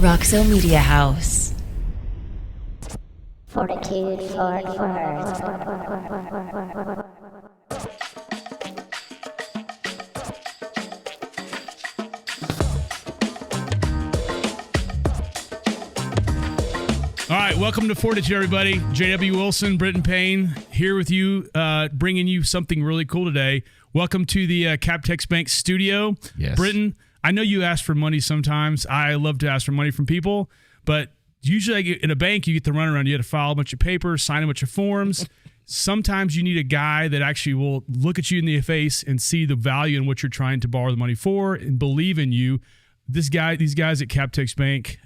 Roxo Media House. FORTitude Fort Worth. All right, welcome to FORTitude, everybody. J.W. Wilson, Brinton Payne, here with you, bringing you something really cool today. Welcome to the Captex Bank studio. Yes. Brinton, I know you ask for money sometimes. I love to ask for money from people, but usually in a bank, you get the runaround. You have to file a bunch of papers, sign a bunch of forms. Sometimes you need a guy that actually will look at you in the face and see the value in what you're trying to borrow the money for and believe in you. These guys at Captex Bank,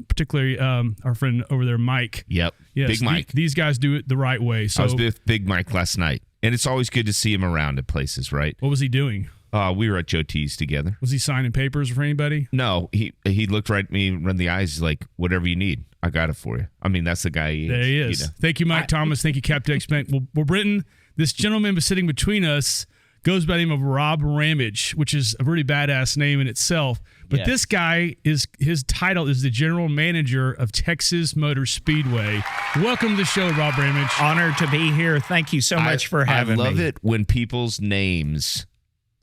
particularly our friend over there, Mike. Yep. Yes, Big Mike. These guys do it the right way. So I was with Big Mike last night, and it's always good to see him around at places, right? What was he doing? We were at Joe T's together. Was he signing papers for anybody? No, he looked right at me, run the eyes, like, whatever you need, I got it for you. I mean, that's the guy he is. There he is. You know? Thank Thank you, Mike Thomas. Thank you, Captex Bank. Well, Brinton, this gentleman was sitting between us, goes by the name of Rob Ramage, which is a really badass name in itself. But Yes. this guy, his title is the general manager of Texas Motor Speedway. Welcome to the show, Rob Ramage. Honored to be here. Thank you so much for having me. I love it when people's names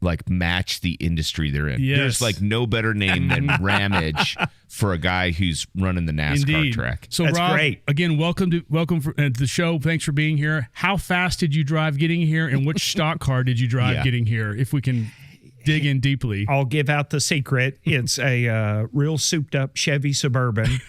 like match the industry they're in. Yes. There's like no better name than Ramage for a guy who's running the NASCAR Indeed. track. So, That's Rob, great. again, welcome to the show. Thanks for being here. How fast did you drive getting here, and which stock car did you drive Yeah. getting here? If we can dig in deeply. I'll give out the secret. It's a real souped-up Chevy Suburban,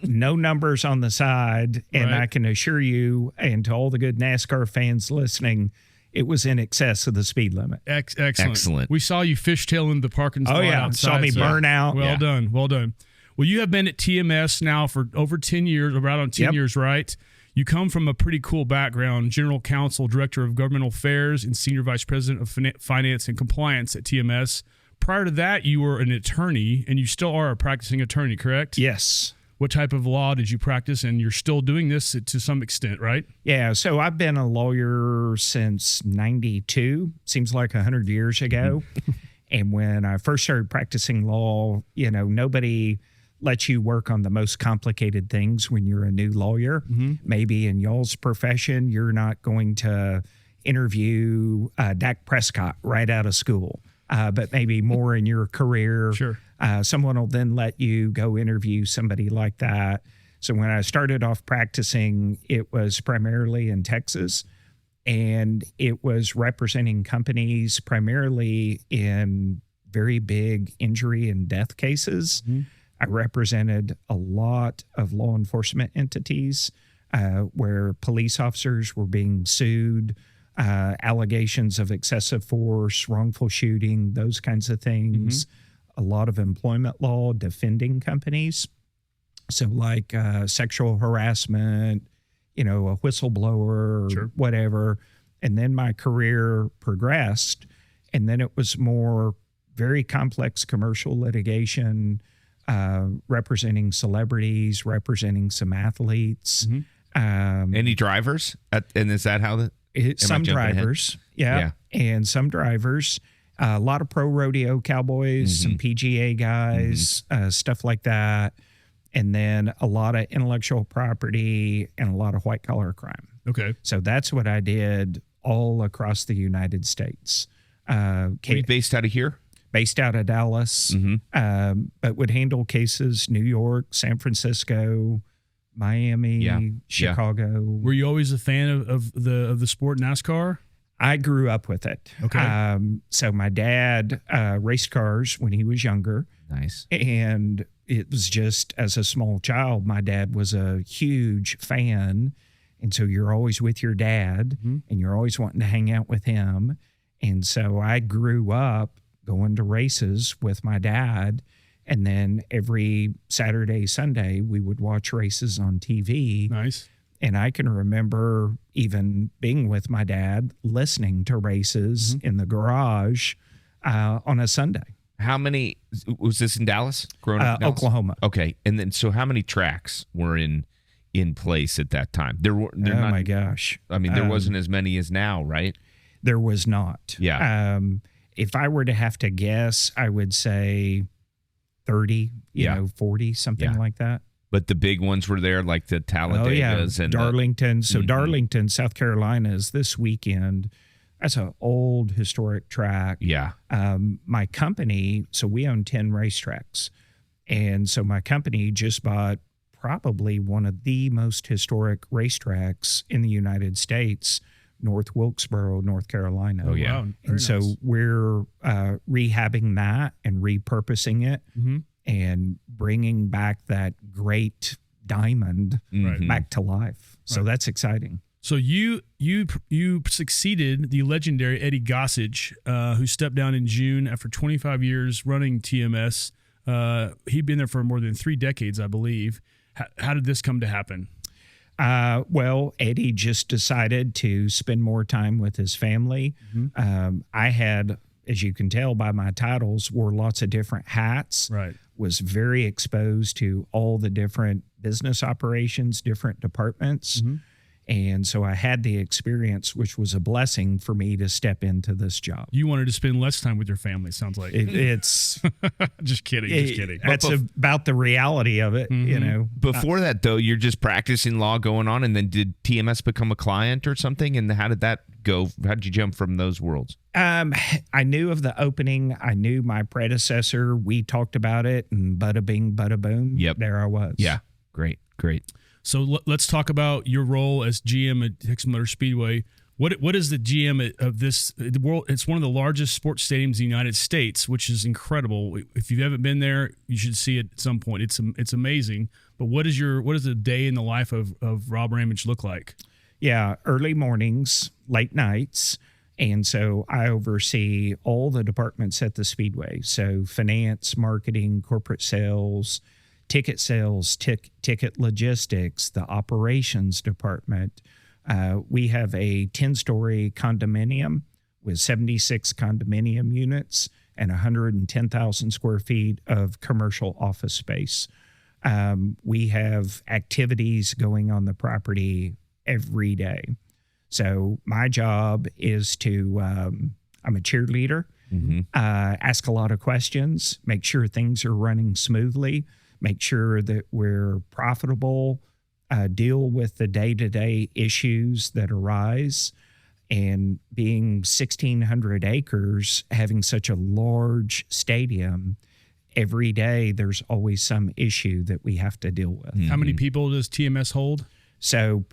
no numbers on the side, and Right. I can assure you, and to all the good NASCAR fans listening, it was in excess of the speed limit. Excellent. Excellent. We saw you fishtailing the parking spot. Oh, yeah. outside, Saw me burn out. Well Yeah. done. Well done. Well, you have been at TMS now for over 10 years, about on 10 Yep. years, right? You come from a pretty cool background, general counsel, director of governmental affairs, and senior vice president of finance and compliance at TMS. Prior to that, you were an attorney, and you still are a practicing attorney, correct? Yes. What type of law did you practice? And you're still doing this to some extent, right? Yeah, so I've been a lawyer since 92, seems like 100 years ago. And when I first started practicing law, nobody lets you work on the most complicated things when you're a new lawyer. Maybe in y'all's profession, you're not going to interview Dak Prescott right out of school, but maybe more in your career. Sure. Someone will then let you go interview somebody like that. So when I started off practicing, it was primarily in Texas, and it was representing companies primarily in very big injury and death cases. I represented a lot of law enforcement entities where police officers were being sued, allegations of excessive force, wrongful shooting, those kinds of things. A lot of employment law defending companies. So like sexual harassment, a whistleblower, Sure. or whatever. And then my career progressed, and then it was more very complex commercial litigation, representing celebrities, representing some athletes. Any drivers? And is that how the... Some jumping ahead? drivers, yeah, and some drivers. A lot of pro rodeo cowboys, some PGA guys, stuff like that. And then a lot of intellectual property and a lot of white collar crime. Okay. So that's what I did all across the United States. Were you based out of here? Based out of Dallas, but would handle cases New York, San Francisco, Miami, Yeah. Chicago. Were you always a fan of the sport NASCAR? I grew up with it. Okay. So my dad raced cars when he was younger. Nice. And it was just as a small child, my dad was a huge fan. And so you're always with your dad and you're always wanting to hang out with him. And so I grew up going to races with my dad. And then every Saturday, Sunday, we would watch races on TV. Nice. And I can remember even being with my dad, listening to races in the garage on a Sunday. How many... Was this in Dallas? Growing up in Dallas? Oklahoma. Okay. And then, so how many tracks were in place at that time? My gosh. I mean, there wasn't as many as now, right? There was not. Yeah. If I were to have to guess, I would say 30, Yeah. 40, something Yeah. like that. But the big ones were there, like the Talladegas Oh, yeah. and Darlington. So Mhm. Darlington, South Carolina is this weekend. That's an old historic track. Yeah. My company, so we own 10 racetracks. And so my company just bought probably one of the most historic racetracks in the United States, North Wilkesboro, North Carolina. Oh, yeah. Wow, very And so nice. we're rehabbing that and repurposing it Mhm. and bringing back that great diamond Mhm. back to life. So Right. that's exciting. So you succeeded the legendary Eddie Gossage, who stepped down in June after 25 years running TMS. He'd been there for more than 3 decades, I believe. How did this come to happen? Well, Eddie just decided to spend more time with his family. I had, as you can tell by my titles, wore lots of different hats. Right. Was very exposed to all the different business operations, different departments. And so I had the experience, which was a blessing for me to step into this job. You wanted to spend less time with your family, sounds like. It's Just kidding. Just kidding. That's about the reality of it, Before that, though, you're just practicing law going on, and then did TMS become a client or something? And how did that go? How did you jump from those worlds? I knew of the opening. I knew my predecessor. We talked about it, and bada bing, bada boom. Yep. There I was. Yeah. Great. So let's talk about your role as GM at Texas Motor Speedway. What is the GM of this? The world? It's one of the largest sports stadiums in the United States, which is incredible. If you haven't been there, you should see it at some point. It's amazing. But what does the day in the life of Rob Ramage look like? Yeah, early mornings, late nights. And so I oversee all the departments at the Speedway. So finance, marketing, corporate sales, ticket sales, ticket logistics, the operations department. We have a 10-story condominium with 76 condominium units and 110,000 square feet of commercial office space. We have activities going on the property every day. So my job is to, I'm a cheerleader, ask a lot of questions, make sure things are running smoothly, make sure that we're profitable, deal with the day-to-day issues that arise. And being 1,600 acres, having such a large stadium, every day there's always some issue that we have to deal with. How many people does TMS hold? So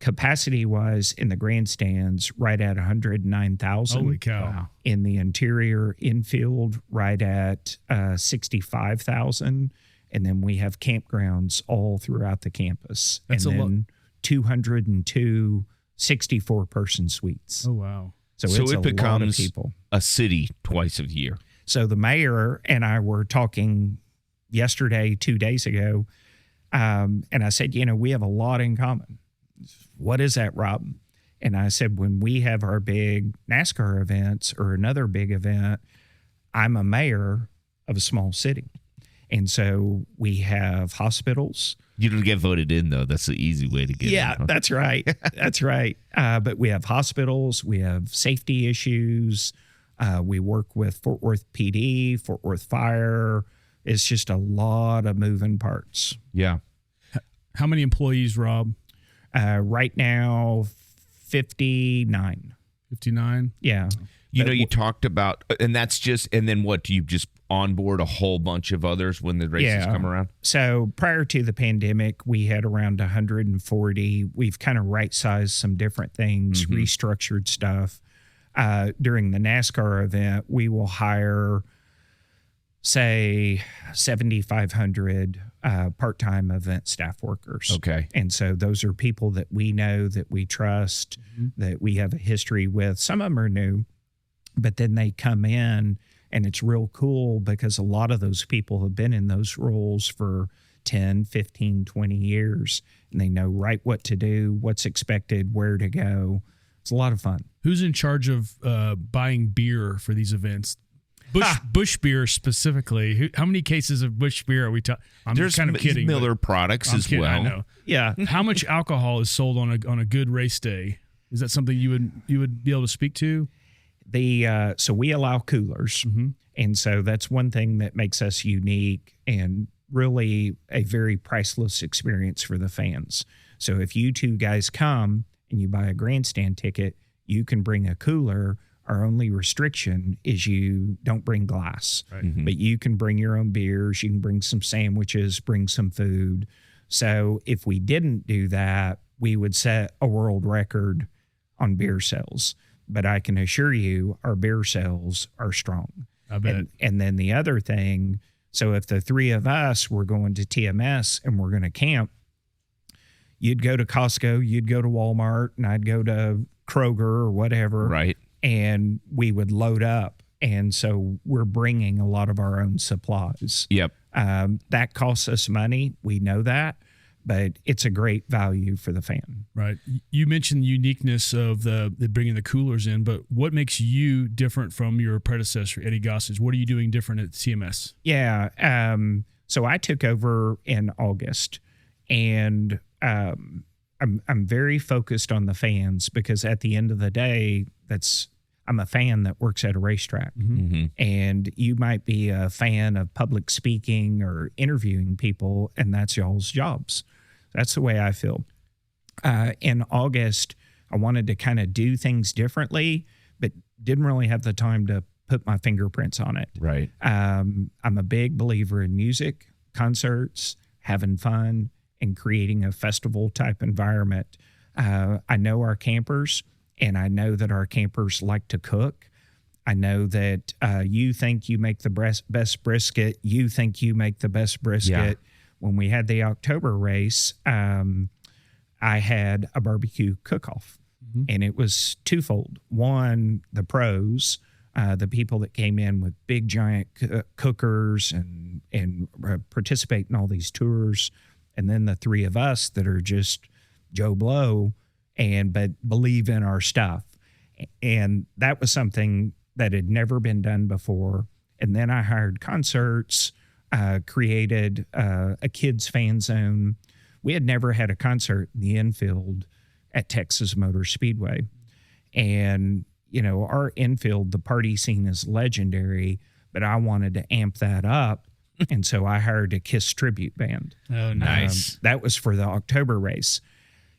capacity-wise in the grandstands, right at 109,000. Holy cow. Wow. In the interior infield, right at 65,000. And then we have campgrounds all throughout the campus. That's and a then 202 64-person suites. Oh, wow. So So it's it a lot of becomes people. a city twice a year. So the mayor and I were talking yesterday, 2 days ago, and I said, we have a lot in common. What is that, Rob? And I said, when we have our big NASCAR events or another big event, I'm a mayor of a small city. And so we have hospitals. You don't get voted in, though. That's the easy way to get in. Yeah, huh? that's right. That's right. But we have hospitals. We have safety issues. We work with Fort Worth PD, Fort Worth Fire. It's just a lot of moving parts. Yeah. How many employees, Rob? Right now, 59. 59? Yeah. You talked about, and that's just, and then what? Do you just onboard a whole bunch of others when the races come around? So prior to the pandemic, we had around 140. We've kind of right-sized some different things, restructured stuff. During the NASCAR event, we will hire, say, 7,500 part-time event staff workers. Okay. And so those are people that we know, that we trust, that we have a history with. Some of them are new, but then they come in, and it's real cool because a lot of those people have been in those roles for 10, 15, 20 years, and they know right what to do, what's expected, where to go. It's a lot of fun. Who's in charge of buying beer for these events? Bush beer specifically. How many cases of Bush beer are we talking? I'm There's kind of kidding. Miller products I'm as kidding, well. I know. Yeah. How much alcohol is sold on a good race day? Is that something you would be able to speak to? So we allow coolers. And so that's one thing that makes us unique and really a very priceless experience for the fans. So if you two guys come and you buy a grandstand ticket, you can bring a cooler. Our only restriction is you don't bring glass, but you can bring your own beers. You can bring some sandwiches, bring some food. So if we didn't do that, we would set a world record on beer sales. But I can assure you our beer sales are strong. I bet. And then the other thing, so if the three of us were going to TMS and we're going to camp, you'd go to Costco, you'd go to Walmart, and I'd go to Kroger or whatever. Right. And we would load up. And so we're bringing a lot of our own supplies. Yep. That costs us money. We know that. But it's a great value for the fan. Right. You mentioned the uniqueness of the bringing the coolers in, but what makes you different from your predecessor, Eddie Gossage? What are you doing different at CMS? Yeah. So I took over in August, and I'm very focused on the fans because at the end of the day, I'm a fan that works at a racetrack. And you might be a fan of public speaking or interviewing people, and that's y'all's jobs. That's the way I feel. In August, I wanted to kind of do things differently, but didn't really have the time to put my fingerprints on it. Right. I'm a big believer in music, concerts, having fun, and creating a festival type environment. I know our campers, and I know that our campers like to cook. I know that you think you make the best brisket. You think you make the best brisket. Yeah. When we had the October race, I had a barbecue cook-off, and it was twofold. One, the pros, the people that came in with big giant cookers and participate in all these tours, and then the three of us that are just Joe Blow but believe in our stuff. And that was something that had never been done before. And then I hired concerts, created a kids fan zone. We had never had a concert in the infield at Texas Motor Speedway. And, our infield, the party scene is legendary, but I wanted to amp that up. And so I hired a KISS tribute band. Oh, nice. That was for the October race.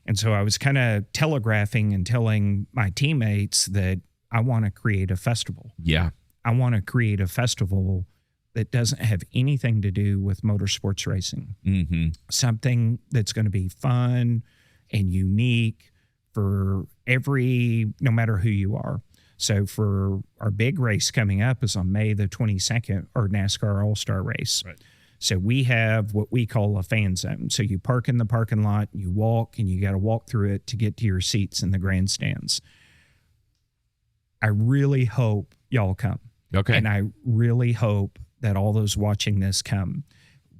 And so I was kind of telegraphing and telling my teammates that I want to create a festival. Yeah. I want to create a festival that doesn't have anything to do with motorsports racing. Something that's going to be fun and unique for no matter who you are. So for our big race coming up is on May the 22nd, our NASCAR All-Star race. Right. So we have what we call a fan zone. So you park in the parking lot, you walk, and you got to walk through it to get to your seats in the grandstands. I really hope y'all come. Okay. And I really hope that all those watching this come.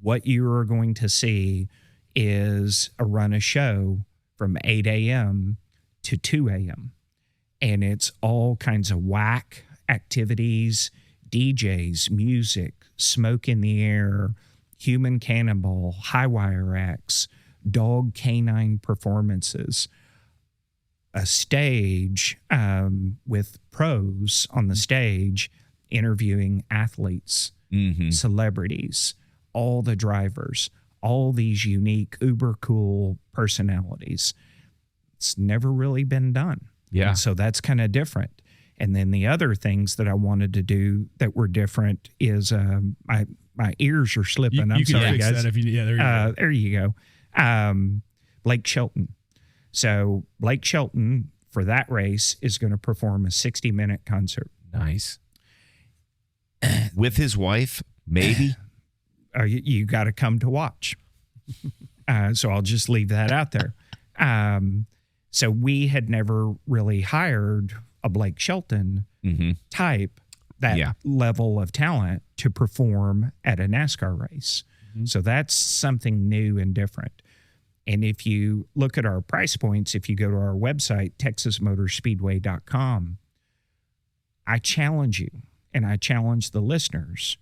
What you are going to see is a run of show from 8 a.m. to 2 a.m. And it's all kinds of whack activities, DJs, music, smoke in the air, human cannonball, high wire acts, dog canine performances, a stage with pros on the stage interviewing athletes, celebrities, all the drivers, all these unique, uber cool personalities. It's never really been done. Yeah. And so that's kind of different. And then the other things that I wanted to do that were different is my ears are slipping. I'm you can sorry, fix guys. that if you, yeah, there you go. There you go. Blake Shelton. So Blake Shelton for that race is going to perform a 60-minute concert. Nice. With his wife, maybe? You got to come to watch. So I'll just leave that out there. So we had never really hired a Blake Shelton type, that level of talent to perform at a NASCAR race. So that's something new and different. And if you look at our price points, if you go to our website, texasmotorspeedway.com, I challenge you and I challenge the listeners,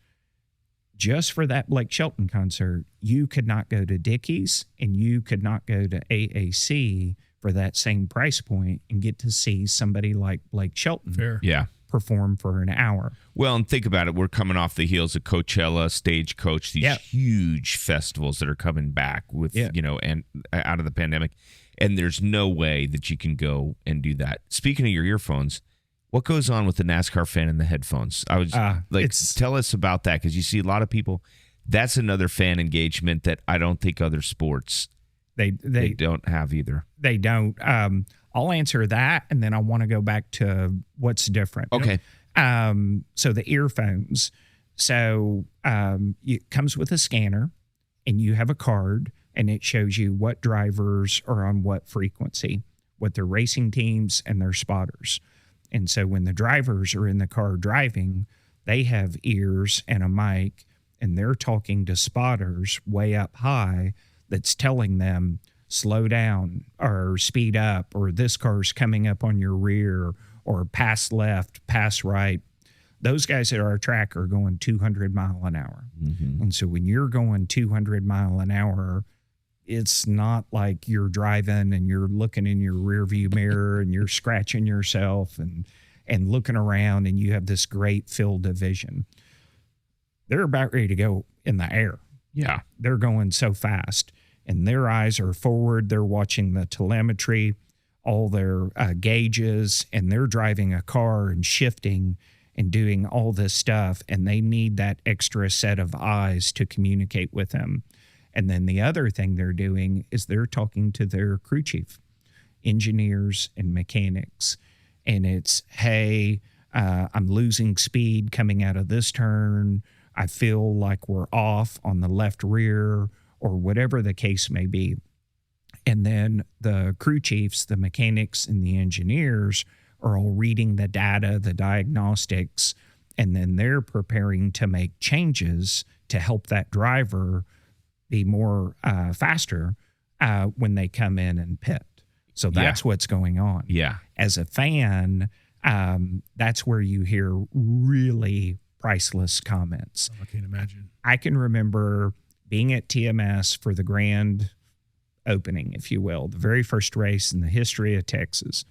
just for that Blake Shelton concert, you could not go to Dickies and you could not go to AAC for that same price point and get to see somebody like Blake Shelton. Fair. Yeah. perform for an hour. Well, and think about it. We're coming off the heels of Coachella, Stagecoach, these huge festivals that are coming back with, and out of the pandemic. And there's no way that you can go and do that. Speaking of your earphones, what goes on with the NASCAR fan and the headphones? I was tell us about that, because you see a lot of people. That's another fan engagement that I don't think other sports they don't have either. They don't. I'll answer that, and then I want to go back to what's different. Okay. So the earphones. So it comes with a scanner, and you have a card, and it shows you what drivers are on what frequency, what their racing teams and their spotters. And so when the drivers are in the car driving, they have ears and a mic, and they're talking to spotters way up high that's telling them, slow down or speed up, or this car's coming up on your rear, or pass left, pass right. Those guys at our track are going 200 mile an hour. Mm-hmm. And so when you're going 200 mile an hour, it's not like you're driving and you're looking in your rear view mirror and you're scratching yourself and looking around and you have this great field of vision. They're about ready to go in the air. Yeah. They're going so fast, and their eyes are forward. They're watching the telemetry, all their gauges, and they're driving a car and shifting and doing all this stuff. And they need that extra set of eyes to communicate with them. And then the other thing they're doing is they're talking to their crew chief, engineers and mechanics. And it's, hey, I'm losing speed coming out of this turn. I feel like we're off on the left rear, or whatever the case may be. And then the crew chiefs, the mechanics, and the engineers are all reading the data, the diagnostics, and then they're preparing to make changes to help that driver be more faster when they come in and pit. So that's what's going on. Yeah. As a fan, that's where you hear really priceless comments. I can't imagine. I can remember being at TMS for the grand opening, if you will, the very first race in the history of Texas.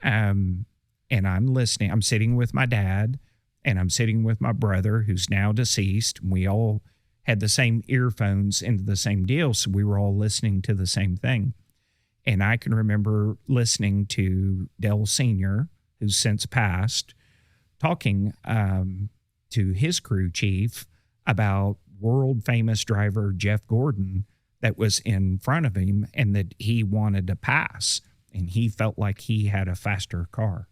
And I'm listening. I'm sitting with my dad, and I'm sitting with my brother, who's now deceased. We all had the same earphones into the same deal, so we were all listening to the same thing. And I can remember listening to Dell Sr., who's since passed, talking to his crew chief about world famous driver Jeff Gordon that was in front of him, and that he wanted to pass, and he felt like he had a faster car.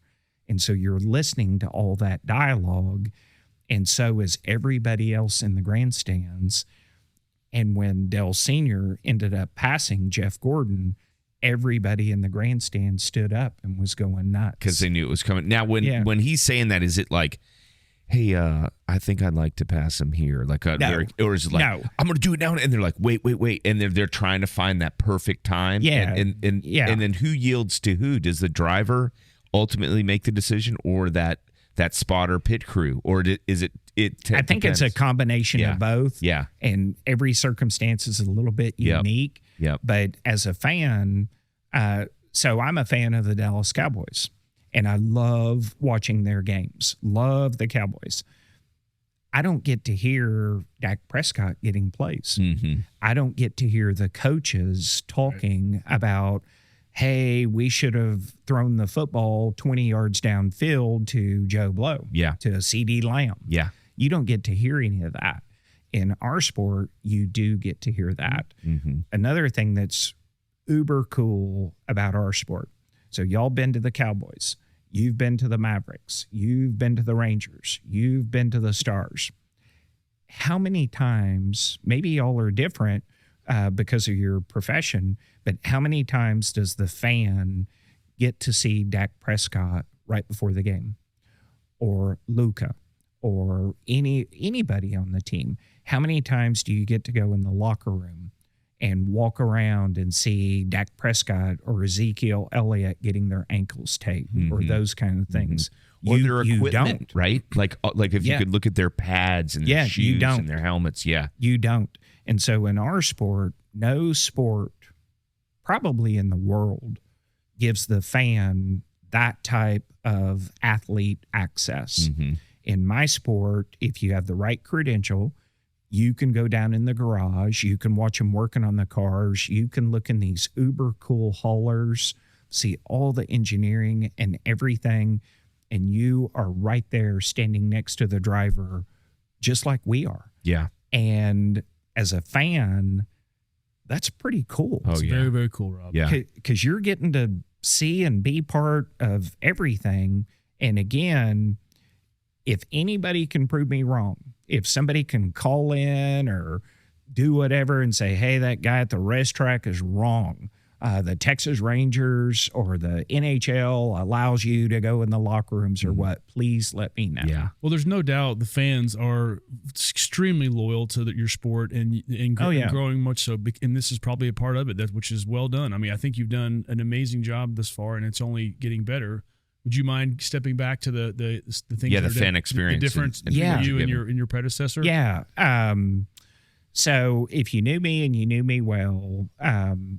And so you're listening to all that dialogue, and so is everybody else in the grandstands. And when Dell Sr. ended up passing Jeff Gordon, everybody in the grandstand stood up and was going nuts. Because they knew it was coming. Now, when he's saying that, is it like, hey, I think I'd like to pass him here? Like, or is it like, no, I'm going to do it now? And they're like, wait. And they're trying to find that perfect time. Yeah. And then who yields to who? Does the driver ultimately make the decision, or that spotter pit crew? Or is it I think depends. It's a combination of both. Yeah. And every circumstance is a little bit unique. Yep. But as a fan, so I'm a fan of the Dallas Cowboys, and I love watching their games. Love the Cowboys. I don't get to hear Dak Prescott getting plays. Mm-hmm. I don't get to hear the coaches talking about, hey, we should have thrown the football 20 yards downfield to Joe Blow, to CD Lamb. Yeah. You don't get to hear any of that. In our sport, you do get to hear that. Mm-hmm. Another thing that's uber cool about our sport. So y'all been to the Cowboys. You've been to the Mavericks. You've been to the Rangers. You've been to the Stars. How many times, maybe y'all are different because of your profession, but how many times does the fan get to see Dak Prescott right before the game, or Luka, or anybody on the team? How many times do you get to go in the locker room and walk around and see Dak Prescott or Ezekiel Elliott getting their ankles taped, or those kind of things? Or their equipment, don't. Right? Like if you could look at their pads and their shoes and their helmets. Yeah. You don't. And so in our sport, no sport probably in the world gives the fan that type of athlete access. In my sport, if you have the right credential, you can go down in the garage, you can watch them working on the cars, you can look in these uber cool haulers, see all the engineering and everything, and you are right there standing next to the driver, just like we are. Yeah. And as a fan, that's pretty cool. It's very, very cool, Rob. Yeah. Because you're getting to see and be part of everything. And again, if anybody can prove me wrong, if somebody can call in or do whatever and say, hey, that guy at the racetrack is wrong, the Texas Rangers or the NHL allows you to go in the locker rooms or what, please let me know. Yeah. Well, there's no doubt the fans are extremely loyal to your sport and growing much so. And this is probably a part of it, which is well done. I mean, I think you've done an amazing job thus far, and it's only getting better. Would you mind stepping back to the things? Yeah, the fan experience. The difference and between you and your predecessor? Yeah. So if you knew me and you knew me well,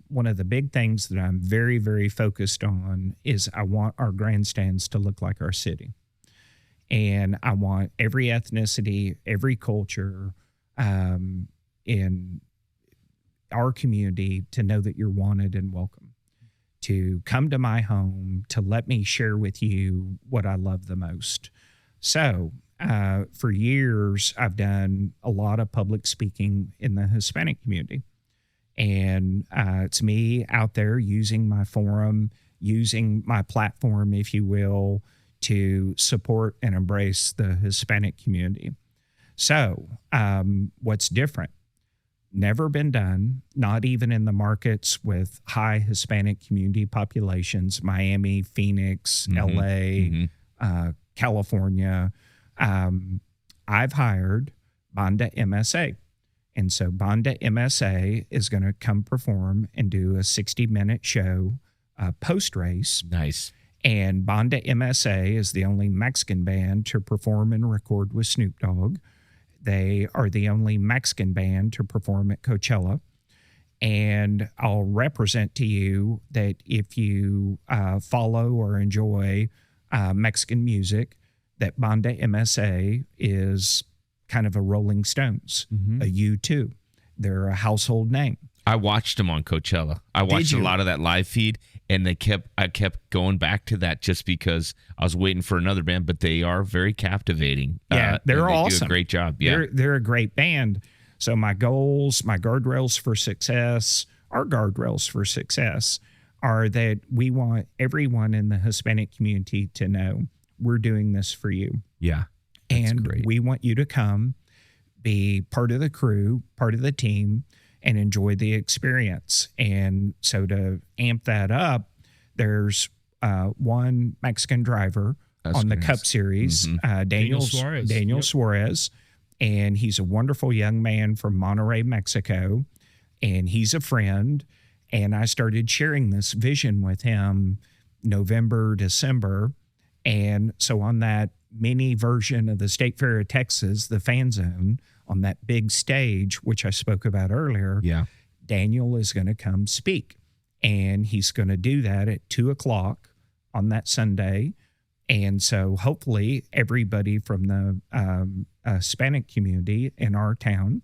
one of the big things that I'm very, very focused on is I want our grandstands to look like our city. And I want every ethnicity, every culture in our community to know that you're wanted and welcome, to come to my home, to let me share with you what I love the most. So for years, I've done a lot of public speaking in the Hispanic community. And it's me out there using my forum, using my platform, if you will, to support and embrace the Hispanic community. So what's different? Never been done, not even in the markets with high Hispanic community populations, Miami, Phoenix, LA, California. I've hired Banda MSA. And so Banda MSA is going to come perform and do a 60-minute show post-race. Nice. And Banda MSA is the only Mexican band to perform and record with Snoop Dogg. They are the only Mexican band to perform at Coachella. And I'll represent to you that if you follow or enjoy Mexican music, that Banda MSA is kind of a Rolling Stones, a U2. They're a household name. I watched them on Coachella. I watched a lot of that live feed, and I kept going back to that just because I was waiting for another band, but they are very captivating. Yeah, they're awesome. Do a great job. Yeah. They're a great band. So my goals, my guardrails for success, our guardrails for success are that we want everyone in the Hispanic community to know we're doing this for you. Yeah. And great. We want you to come, be part of the crew, part of the team, and enjoy the experience. And so to amp that up, there's one Mexican driver on the Cup Series, Daniel Suarez. And he's a wonderful young man from Monterrey, Mexico. And he's a friend. And I started sharing this vision with him November, December. And so on that mini version of the State Fair of Texas, the Fan Zone, on that big stage, which I spoke about earlier, Daniel is going to come speak. And he's going to do that at 2:00 on that Sunday. And so hopefully everybody from the Hispanic community in our town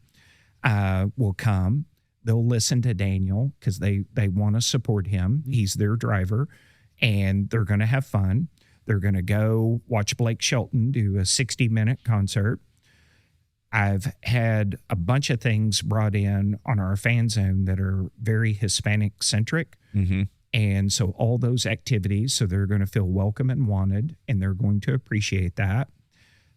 will come. They'll listen to Daniel because they want to support him. He's their driver. And they're going to have fun. They're going to go watch Blake Shelton do a 60-minute concert. I've had a bunch of things brought in on our Fan Zone that are very Hispanic centric. And so all those activities, so they're going to feel welcome and wanted, and they're going to appreciate that.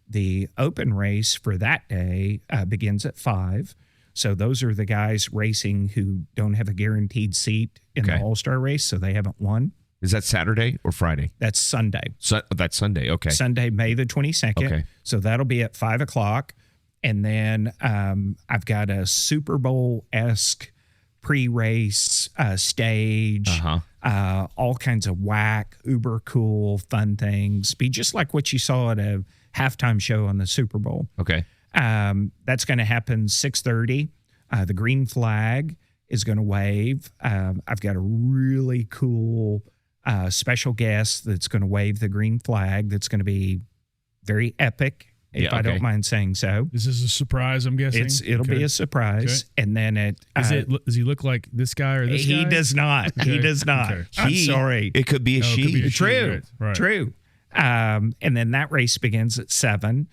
The open race for that day begins at 5. So those are the guys racing who don't have a guaranteed seat in the All-Star race, so they haven't won. Is that Saturday or Friday? That's Sunday. That's Sunday. Okay. Sunday, May the 22nd. Okay. So that'll be at 5:00. And then I've got a Super Bowl-esque pre-race stage, all kinds of whack, uber cool, fun things. Be just like what you saw at a halftime show on the Super Bowl. Okay. That's going to happen 6:30. The green flag is going to wave. I've got a really cool special guest that's going to wave the green flag. That's going to be very epic, if I don't mind saying so. This is a surprise, I'm guessing. It'll be a surprise. Okay. And then does he look like this guy or this guy? He does not. Okay. He does not. Okay. I'm sorry. It could be a she. Could be a True. She, right. True. And then that race begins at 7.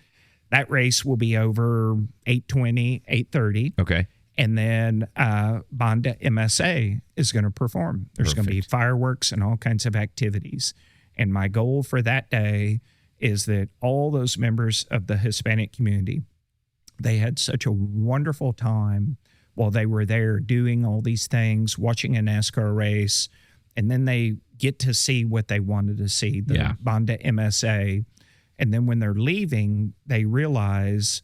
That race will be over 8:20, 8:30. Okay. And then Bonda MSA is going to perform. There's going to be fireworks and all kinds of activities. And my goal for that day is that all those members of the Hispanic community, they had such a wonderful time while they were there doing all these things, watching a NASCAR race, and then they get to see what they wanted to see, the Bonda MSA. And then when they're leaving, they realize,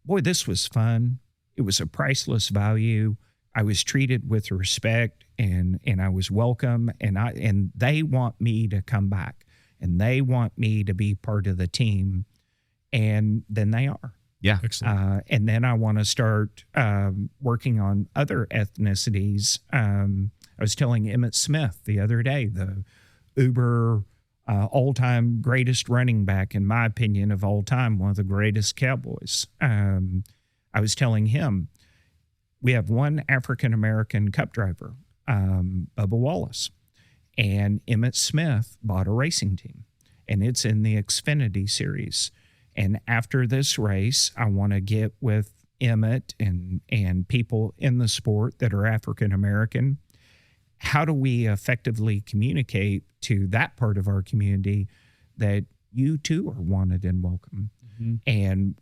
boy, this was fun. It was a priceless value. I was treated with respect and I was welcome. And they want me to come back and they want me to be part of the team. And then they are. Yeah. Excellent. And then I want to start working on other ethnicities. I was telling Emmett Smith the other day, the Uber all-time greatest running back, in my opinion, of all time, one of the greatest Cowboys. I was telling him, we have one African-American Cup driver, Bubba Wallace, and Emmett Smith bought a racing team, and it's in the Xfinity series. And after this race, I want to get with Emmett and people in the sport that are African-American. How do we effectively communicate to that part of our community that you too are wanted and welcome? Mm-hmm. And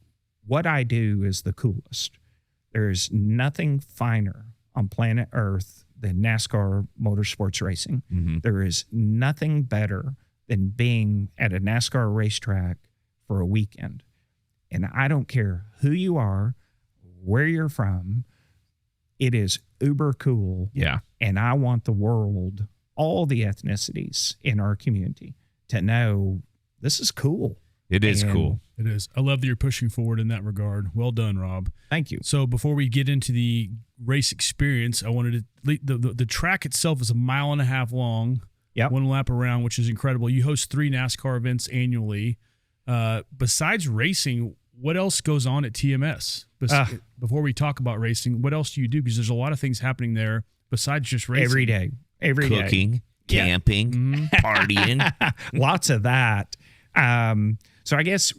what I do is the coolest. There's nothing finer on planet Earth than NASCAR motorsports racing. Mm-hmm. There is nothing better than being at a NASCAR racetrack for a weekend. And I don't care who you are, where you're from, it is uber cool. Yeah. And I want the world, all the ethnicities in our community, to know this is cool. It is cool. It is. I love that you're pushing forward in that regard. Well done, Rob. Thank you. So before we get into the race experience, I wanted to the track itself is 1.5 miles long. Yep. One lap around, which is incredible. You host 3 NASCAR events annually. Besides racing, what else goes on at TMS? Before we talk about racing, what else do you do? Because there's a lot of things happening there besides just racing. Every day. Cooking, camping, partying. Lots of that. So I guess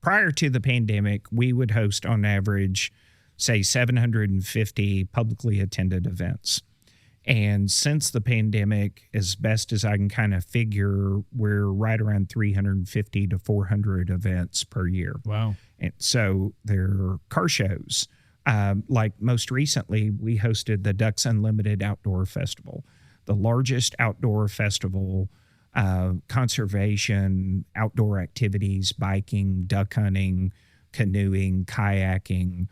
prior to the pandemic, we would host on average, say, 750 publicly attended events. And since the pandemic, as best as I can kind of figure, we're right around 350 to 400 events per year. Wow. And so there are car shows. Like most recently, we hosted the Ducks Unlimited Outdoor Festival, the largest outdoor festival, conservation, outdoor activities, biking, duck hunting, canoeing, kayaking.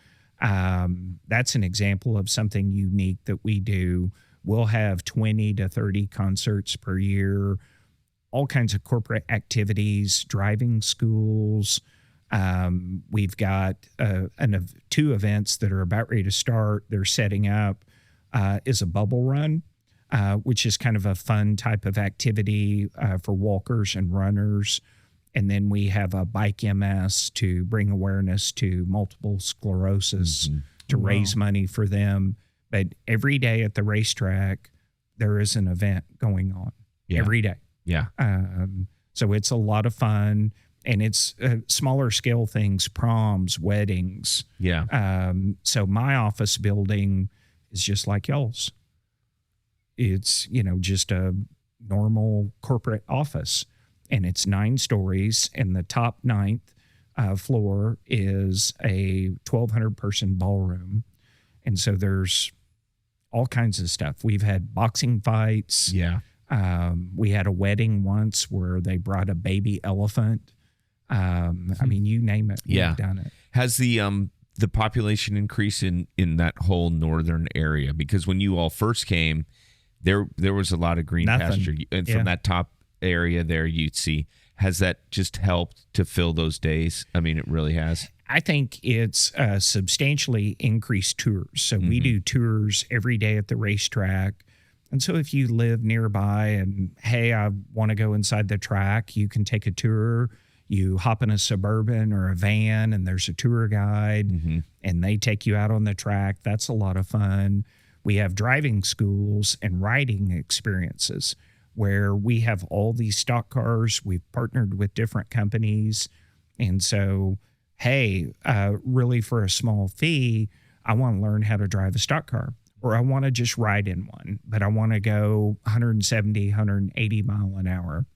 That's an example of something unique that we do. We'll have 20 to 30 concerts per year, all kinds of corporate activities, driving schools. We've got 2 events that are about ready to start. They're setting up is a bubble run, which is kind of a fun type of activity for walkers and runners. And then we have a bike MS to bring awareness to multiple sclerosis, to raise money for them. But every day at the racetrack, there is an event going on every day. Yeah. So it's a lot of fun, and it's smaller scale things, proms, weddings. Yeah. So my office building is just like y'all's. It's, just a normal corporate office, and it's 9 stories, and the top 9th floor is a 1,200 person ballroom. And so there's all kinds of stuff. We've had boxing fights. Yeah. We had a wedding once where they brought a baby elephant. I mean, you name it. Yeah. We've done it. Has the population increased in that whole northern area? Because when you all first came, there was a lot of green pasture. And from that top area there, you'd see. Has that just helped to fill those days? I mean, it really has. I think it's substantially increased tours. So we do tours every day at the racetrack. And so if you live nearby and, hey, I want to go inside the track, you can take a tour. You hop in a Suburban or a van and there's a tour guide and they take you out on the track. That's a lot of fun. We have driving schools and riding experiences where we have all these stock cars. We've partnered with different companies. And so, hey, really for a small fee, I want to learn how to drive a stock car. Or I want to just ride in one, but I want to go 170, 180 mile an hour.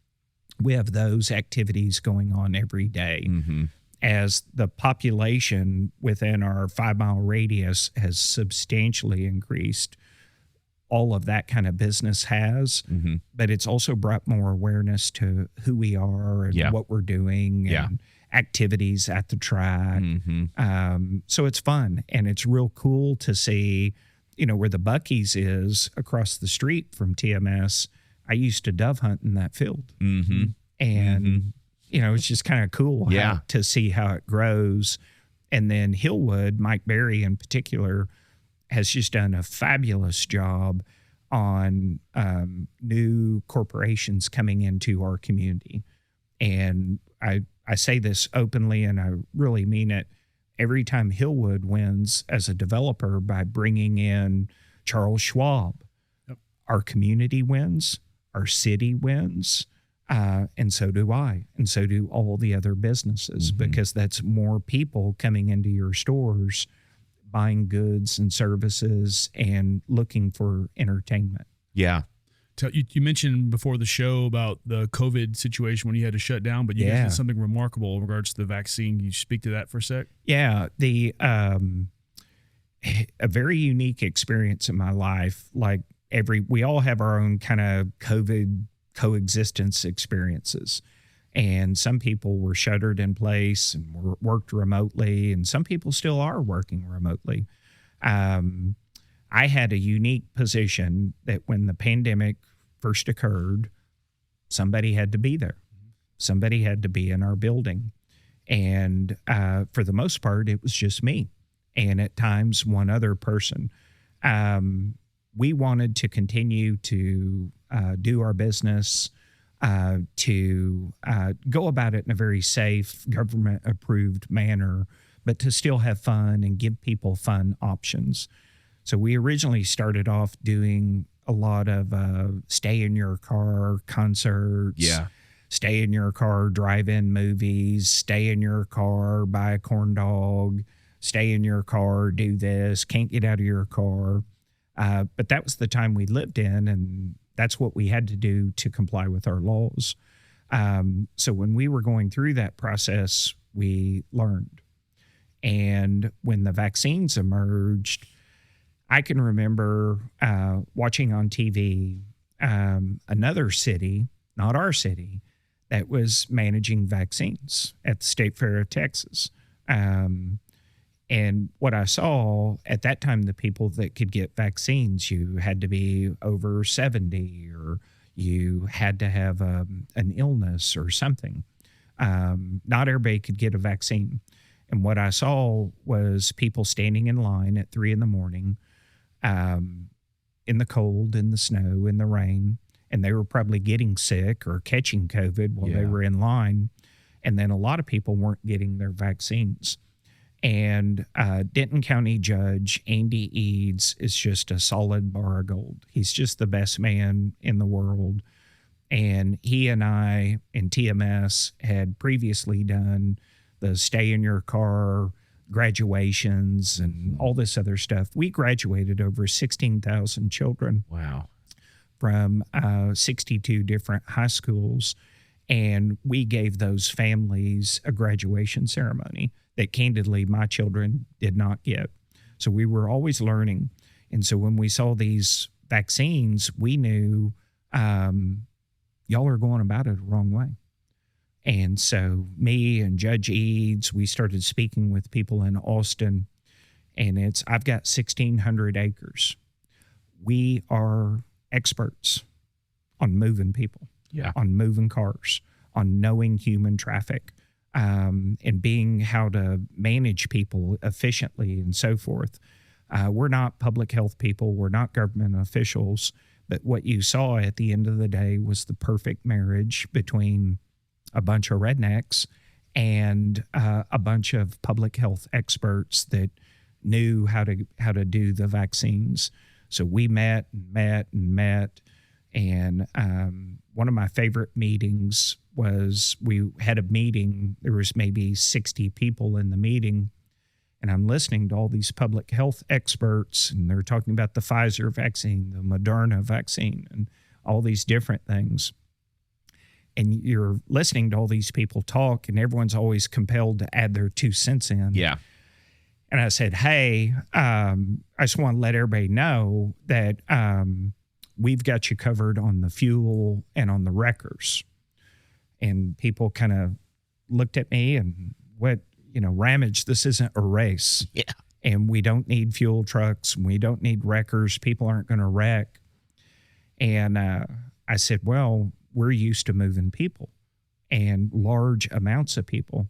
We have those activities going on every day. As the population within our 5 mile radius has substantially increased, all of that kind of business has, but it's also brought more awareness to who we are and what we're doing and activities at the track. So it's fun and it's real cool to see, where the Buc-ee's is across the street from TMS. I used to dove hunt in that field. And, it's just kind of cool to see how it grows. And then Hillwood, Mike Berry in particular, has just done a fabulous job on new corporations coming into our community. And I say this openly and I really mean it. Every time Hillwood wins as a developer by bringing in Charles Schwab, our community wins, our city wins, and so do I, and so do all the other businesses, because that's more people coming into your stores, buying goods and services and looking for entertainment. Yeah. You mentioned before the show about the COVID situation when you had to shut down, but you guys did something remarkable in regards to the vaccine. Can you speak to that for a sec? Yeah. A very unique experience in my life. Like we all have our own kind of COVID coexistence experiences. And some people were shuttered in place and worked remotely, and some people still are working remotely. I had a unique position that when the pandemic first occurred, somebody had to be there. Somebody had to be in our building. And for the most part, it was just me. And at times, one other person. We wanted to continue to do our business, to go about it in a very safe, government-approved manner, but to still have fun and give people fun options. So we originally started off doing a lot of stay in your car concerts, stay in your car drive-in movies, stay in your car buy a corn dog, stay in your car do this, can't get out of your car. But that was the time we lived in, and that's what we had to do to comply with our laws. So when we were going through that process, we learned. And when the vaccines emerged, I can remember watching on TV another city, not our city, that was managing vaccines at the State Fair of Texas. And what I saw at that time, the people that could get vaccines, you had to be over 70 or you had to have an illness or something. Not everybody could get a vaccine. And what I saw was people standing in line at 3 a.m, in the cold, in the snow, in the rain, and they were probably getting sick or catching COVID while they were in line. And then a lot of people weren't getting their vaccines. And Denton County Judge Andy Eads is just a solid bar of gold. He's just the best man in the world. And he and I and TMS had previously done the stay in your car graduations and all this other stuff. We graduated over 16,000 children. Wow. From 62 different high schools. And we gave those families a graduation ceremony that candidly my children did not get. So we were always learning. And so when we saw these vaccines, we knew y'all are going about it the wrong way. And so me and Judge Eads, we started speaking with people in Austin, and I've got 1,600 acres. We are experts on moving people, on moving cars, on knowing human traffic, and being how to manage people efficiently and so forth. We're not public health people. We're not government officials, But what you saw at the end of the day was the perfect marriage between a bunch of rednecks and a bunch of public health experts that knew how to do the vaccines. So we met. And one of my favorite meetings was we had a meeting. There was maybe 60 people in the meeting. And I'm listening to all these public health experts, and they're talking about the Pfizer vaccine, the Moderna vaccine, and all these different things. And you're listening to all these people talk, and everyone's always compelled to add their 2 cents in. Yeah. And I said, hey, I just want to let everybody know that we've got you covered on the fuel and on the wreckers. And people kind of looked at me and Ramage, this isn't a race. Yeah. And we don't need fuel trucks. We don't need wreckers. People aren't going to wreck. And I said, well, we're used to moving people and large amounts of people.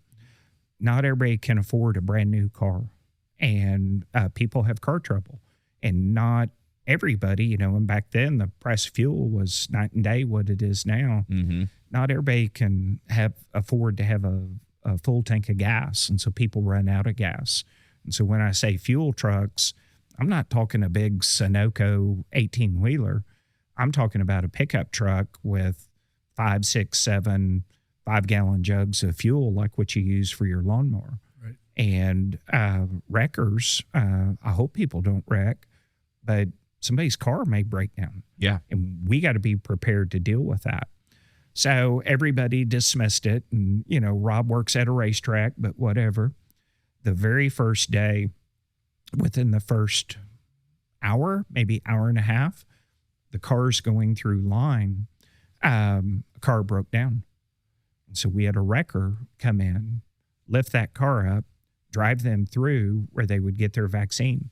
Not everybody can afford a brand new car. And people have car trouble. And not everybody, and back then the price of fuel was night and day what it is now. Mm-hmm. Not everybody can afford to have a full tank of gas. And so people run out of gas. And so when I say fuel trucks, I'm not talking a big Sunoco 18-wheeler. I'm talking about a pickup truck with 5, 6, 7 5-gallon jugs of fuel like what you use for your lawnmower. Right. And wreckers, I hope people don't wreck, but somebody's car may break down. Yeah. And we got to be prepared to deal with that. So everybody dismissed it. And, Rob works at a racetrack, but whatever. The very first day, within the first hour, maybe hour and a half, the cars going through line, a car broke down. And so we had a wrecker come in, lift that car up, drive them through where they would get their vaccine.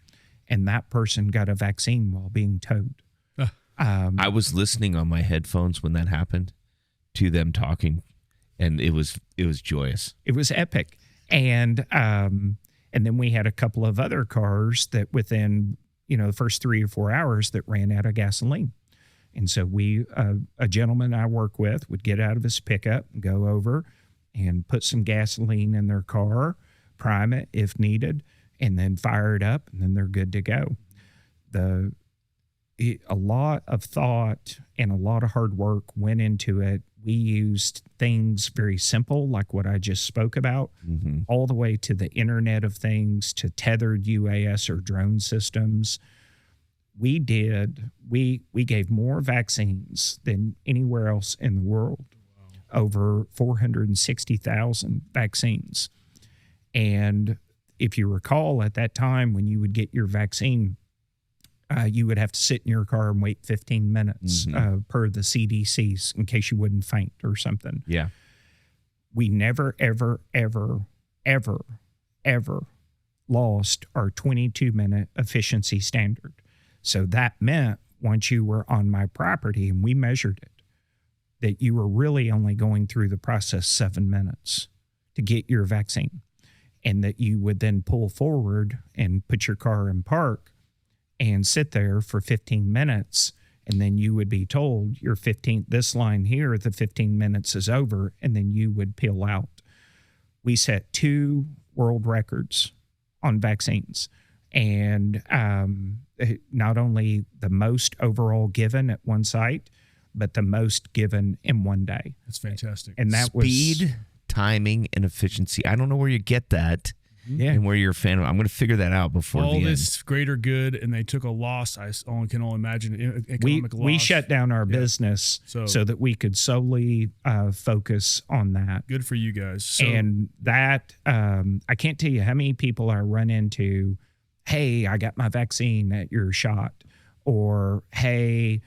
And that person got a vaccine while being towed. I was listening on my headphones when that happened to them talking, and it was joyous. It was epic. And then we had a couple of other cars that within, the first 3 or 4 hours that ran out of gasoline. And so a gentleman I work with would get out of his pickup and go over and put some gasoline in their car, prime it if needed, and then fire it up, and then they're good to go. A lot of thought and a lot of hard work went into it. We used things very simple, like what I just spoke about, all the way to the Internet of Things, to tethered UAS or drone systems. We gave more vaccines than anywhere else in the world. Wow. Over 460,000 vaccines. And if you recall, at that time when you would get your vaccine, you would have to sit in your car and wait 15 minutes per the CDC's in case you wouldn't faint or something. Yeah. We never, ever, ever, ever, ever lost our 22-minute efficiency standard. So that meant once you were on my property and we measured it, that you were really only going through the process 7 minutes to get your vaccine. And that you would then pull forward and put your car in park and sit there for 15 minutes. And then you would be told this line here, the 15 minutes is over. And then you would peel out. We set 2 world records on vaccines. And not only the most overall given at one site, but the most given in one day. That's fantastic. And that Speed, timing, and efficiency. I don't know where you get that. Yeah. And where you're a fan of. I'm going to figure that out before all the end. this greater good, and they took a loss. I can only imagine economic loss. We shut down our business so that we could solely focus on that. Good for you guys. So, and that, I can't tell you how many people I run into, hey, I got my vaccine at your shot. Or, hey,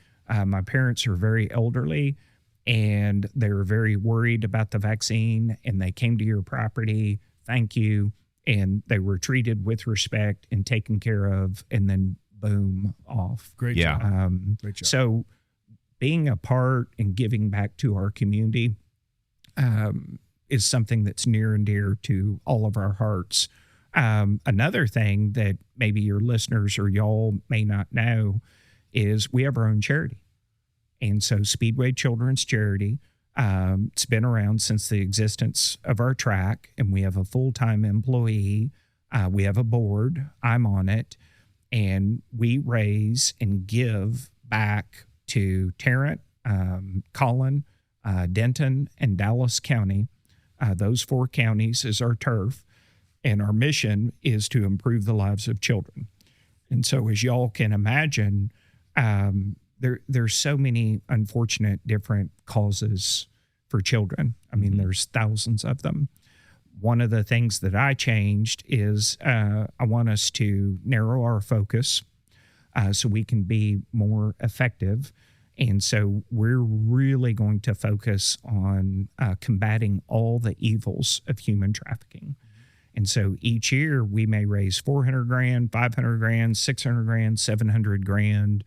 my parents are very elderly and they're very worried about the vaccine and they came to your property. Thank you. And they were treated with respect and taken care of, and then boom, off. Great job. Great job. So being a part and giving back to our community is something that's near and dear to all of our hearts. Another thing that maybe your listeners or y'all may not know is we have our own charity. And so Speedway Children's Charity, it's been around since the existence of our track, and we have a full-time employee. We have a board. I'm on it. And we raise and give back to Tarrant, Collin, Denton, and Dallas County. Those 4 counties is our turf. And our mission is to improve the lives of children. And so as y'all can imagine, there's so many unfortunate different causes for children. I mean, there's thousands of them. One of the things that I changed is I want us to narrow our focus so we can be more effective. And so we're really going to focus on combating all the evils of human trafficking. And so each year we may raise $400,000, $500,000, $600,000,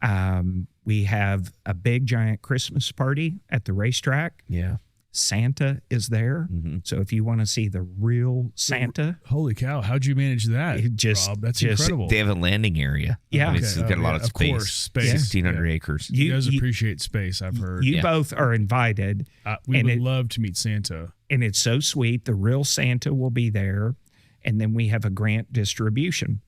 $700,000. We have a big giant Christmas party at the racetrack. Yeah. Santa is there. So if you want to see the real Santa. Holy cow. How'd you manage that, Rob? That's incredible. They have a landing area. Yeah. I mean, it's got a lot of space. Of course, space. 1,600 acres. You guys appreciate space, I've heard. You both are invited. We would love to meet Santa. And it's so sweet. The real Santa will be there. And then we have a grant distribution.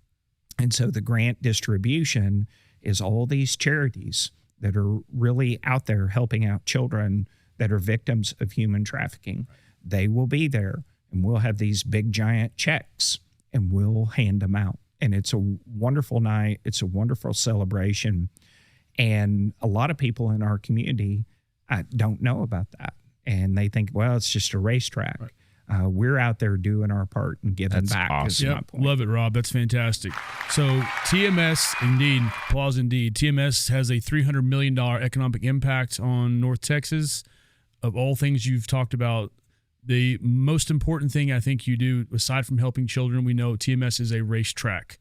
And so the grant distribution is all these charities that are really out there helping out children that are victims of human trafficking. They will be there, and we'll have these big giant checks, and we'll hand them out. And it's a wonderful night. It's a wonderful celebration. And a lot of people in our community don't know about that. And they think, well, it's just a racetrack. Right. We're out there doing our part and giving back. Awesome. Is my point. Love it, Rob. That's fantastic. So TMS, indeed, applause indeed. TMS has a $300 million economic impact on North Texas. Of all things you've talked about, the most important thing I think you do, aside from helping children, we know TMS is a racetrack.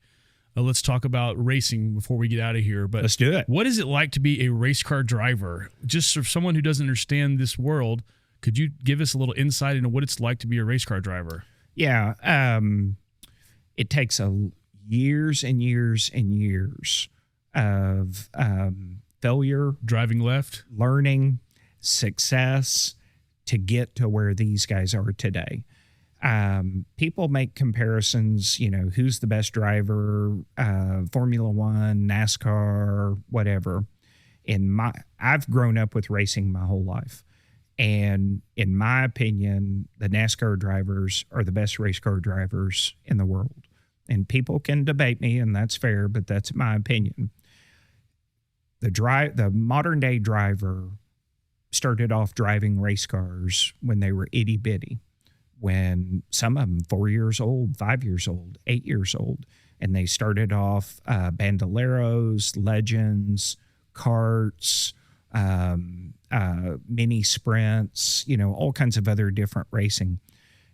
Let's talk about racing before we get out of here. But let's do it. What is it like to be a race car driver? Just for someone who doesn't understand this world, could you give us a little insight into what it's like to be a race car driver? Yeah. It takes years and years and years of failure, Driving left? learning, success to get to where these guys are today. People make comparisons, who's the best driver, Formula One, NASCAR, whatever. I've grown up with racing my whole life. And in my opinion, the NASCAR drivers are the best race car drivers in the world. And people can debate me, and that's fair, but that's my opinion. The modern day driver started off driving race cars when they were itty bitty, when some of them 4 years old, 5 years old, 8 years old, and they started off bandoleros, legends, karts, mini sprints, all kinds of other different racing.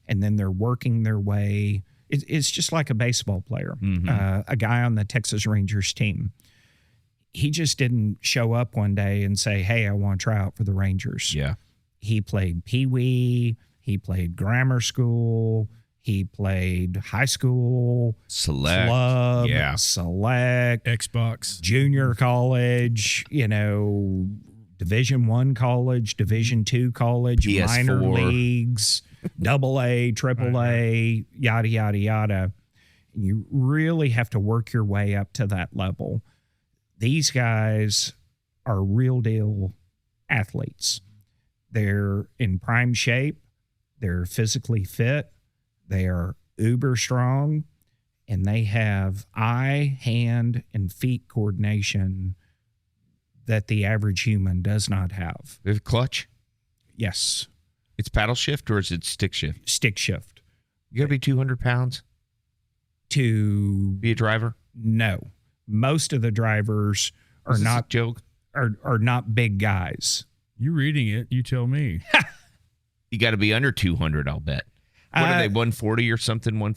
And then they're working their way. It's just like a baseball player, a guy on the Texas Rangers team. He just didn't show up one day and say, hey, I want to try out for the Rangers. Yeah. He played Pee-wee. He played grammar school. He played high school, Select, club, yeah. select, Xbox, junior college, Division I college, Division II college, PS4. minor leagues, AA, AAA, yada, yada, yada. And you really have to work your way up to that level. These guys are real deal athletes. They're in prime shape. They're physically fit. They are uber strong, and they have eye, hand, and feet coordination that the average human does not have. They have a clutch? Yes. It's paddle shift or is it stick shift? Stick shift. You got to be 200 pounds to be a driver? No. Most of the drivers are Is this not a joke. Are not big guys. You reading it, you tell me. You got to be under 200, I'll bet. What are they, 140 or something?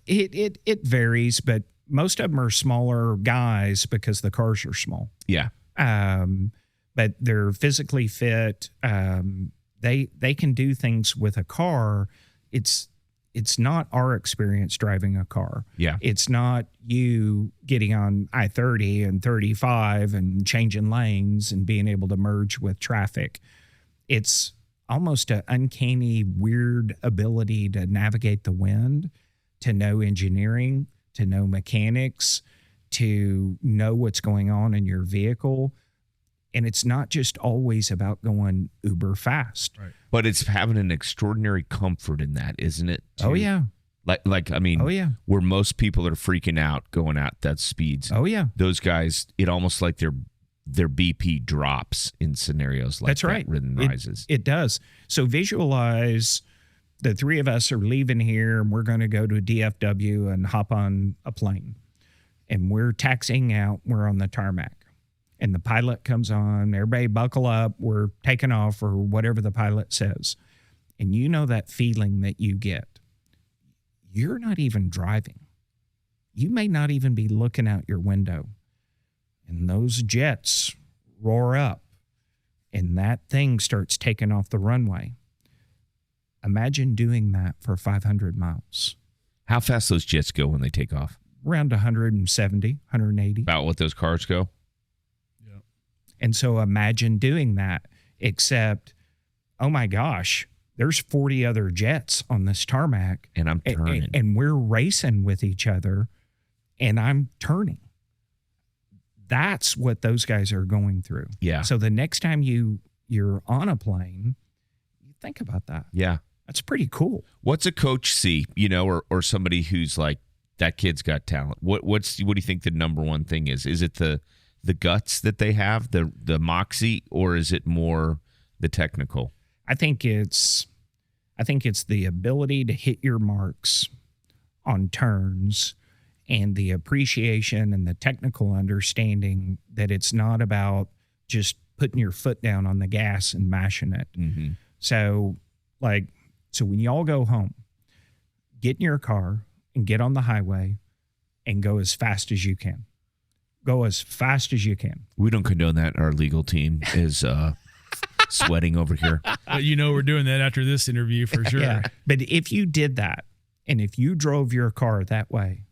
It varies, but most of them are smaller guys because the cars are small. Yeah. But they're physically fit. They can do things with a car. It's it's not our experience driving a car. Yeah. It's not you getting on I-30 and 35 and changing lanes and being able to merge with traffic. It's almost an uncanny, weird ability to navigate the wind, to know engineering, to know mechanics, to know what's going on in your vehicle. And it's not just always about going uber fast. Right. But it's having an extraordinary comfort in that, isn't it? Oh, yeah. I mean, Oh, yeah. where most people are freaking out going at that speeds. Oh, yeah. Those guys, it almost like their BP drops in scenarios like That's right. that rhythm rises. It does. So visualize the three of us are leaving here and we're going to go to DFW and hop on a plane. And we're taxiing out. We're on the tarmac. And the pilot comes on, everybody buckle up, we're taking off, or whatever the pilot says. And you know that feeling that you get. You're not even driving. You may not even be looking out your window. And those jets roar up, and that thing starts taking off the runway. Imagine doing that for 500 miles. How fast those jets go when they take off? Around 170, 180. About what those cars go? And so imagine doing that, except, oh my gosh, there's 40 other jets on this tarmac. And I'm turning. And we're racing with each other, and I'm turning. That's what those guys are going through. Yeah. So the next time you're on a plane, you think about that. Yeah. That's pretty cool. What's a coach see, or somebody who's like, that kid's got talent? What do you think the number one thing is? Is it the guts that they have, the moxie, or is it more the technical? I think it's the ability to hit your marks on turns and the appreciation and the technical understanding that it's not about just putting your foot down on the gas and mashing it. Mm-hmm. So when y'all go home, get in your car and get on the highway and go as fast as you can. Go as fast as you can. We don't condone that. Our legal team is sweating over here. But we're doing that after this interview for sure. Yeah. But if you did that, and if you drove your car that way,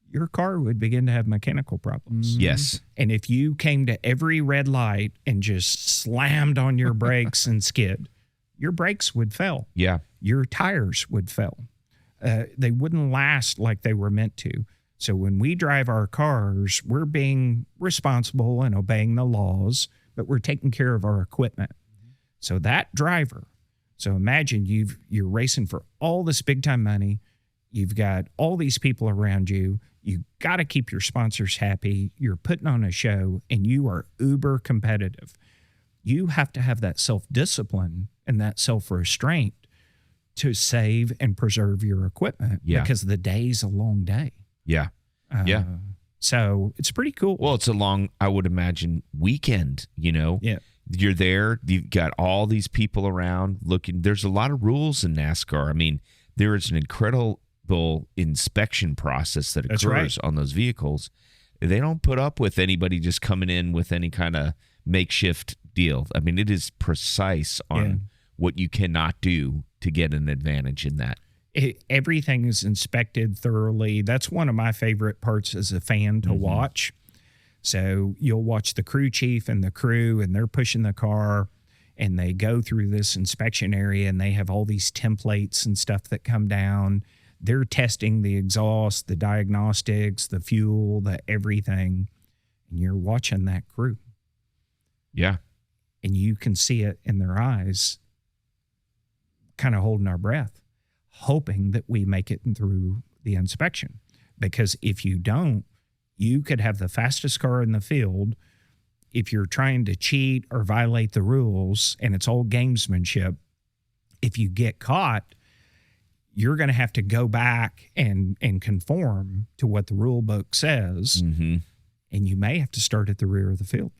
your car would begin to have mechanical problems. Yes. And if you came to every red light and just slammed on your brakes and skid, your brakes would fail. Yeah. Your tires would fail. They wouldn't last like they were meant to. So when we drive our cars, we're being responsible and obeying the laws, but we're taking care of our equipment. So that driver, so imagine you're racing for all this big time money. You've got all these people around you. You got to keep your sponsors happy. You're putting on a show and you are uber competitive. You have to have that self-discipline and that self-restraint to save and preserve your equipment because the day's a long day. Yeah. So it's pretty cool. Well, it's a long, I would imagine, weekend, Yeah. You're there. You've got all these people around looking. There's a lot of rules in NASCAR. I mean, there is an incredible inspection process that occurs on those vehicles. They don't put up with anybody just coming in with any kind of makeshift deal. I mean, it is precise on what you cannot do to get an advantage in that. Everything is inspected thoroughly. That's one of my favorite parts as a fan to watch. So you'll watch the crew chief and the crew, and they're pushing the car, and they go through this inspection area, and they have all these templates and stuff that come down. They're testing the exhaust, the diagnostics, the fuel, the everything, and you're watching that crew. Yeah. And you can see it in their eyes, kind of holding our breath, hoping that we make it through the inspection. Because if you don't, you could have the fastest car in the field. If you're trying to cheat or violate the rules, and it's all gamesmanship, if you get caught, you're going to have to go back and conform to what the rule book says. Mm-hmm. And you may have to start at the rear of the field.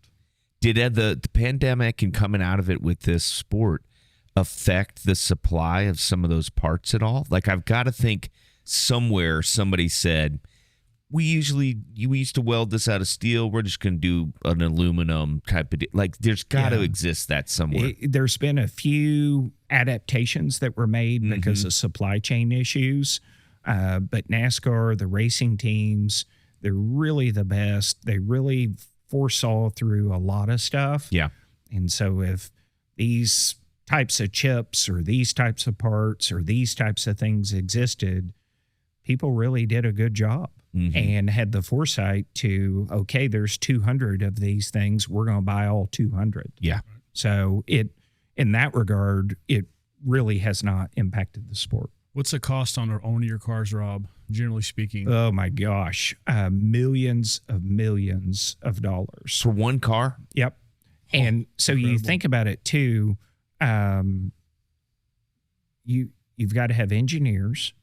Did the pandemic and coming out of it with this sport affect the supply of some of those parts at all? Like, I've got to think somewhere somebody said, we used to weld this out of steel. We're just going to do an aluminum type of deal. Like, there's got to exist that somewhere. There's been a few adaptations that were made because of supply chain issues. But NASCAR, the racing teams, they're really the best. They really foresaw through a lot of stuff. Yeah. And so if these types of chips or these types of parts or these types of things existed, people really did a good job and had the foresight to, okay, there's 200 of these things. We're going to buy all 200. Yeah. So in that regard, it really has not impacted the sport. What's the cost on owning your cars, Rob, generally speaking? Oh my gosh. Millions of dollars. For one car? Yep. And so incredible. you think about it too. You've got to have engineers,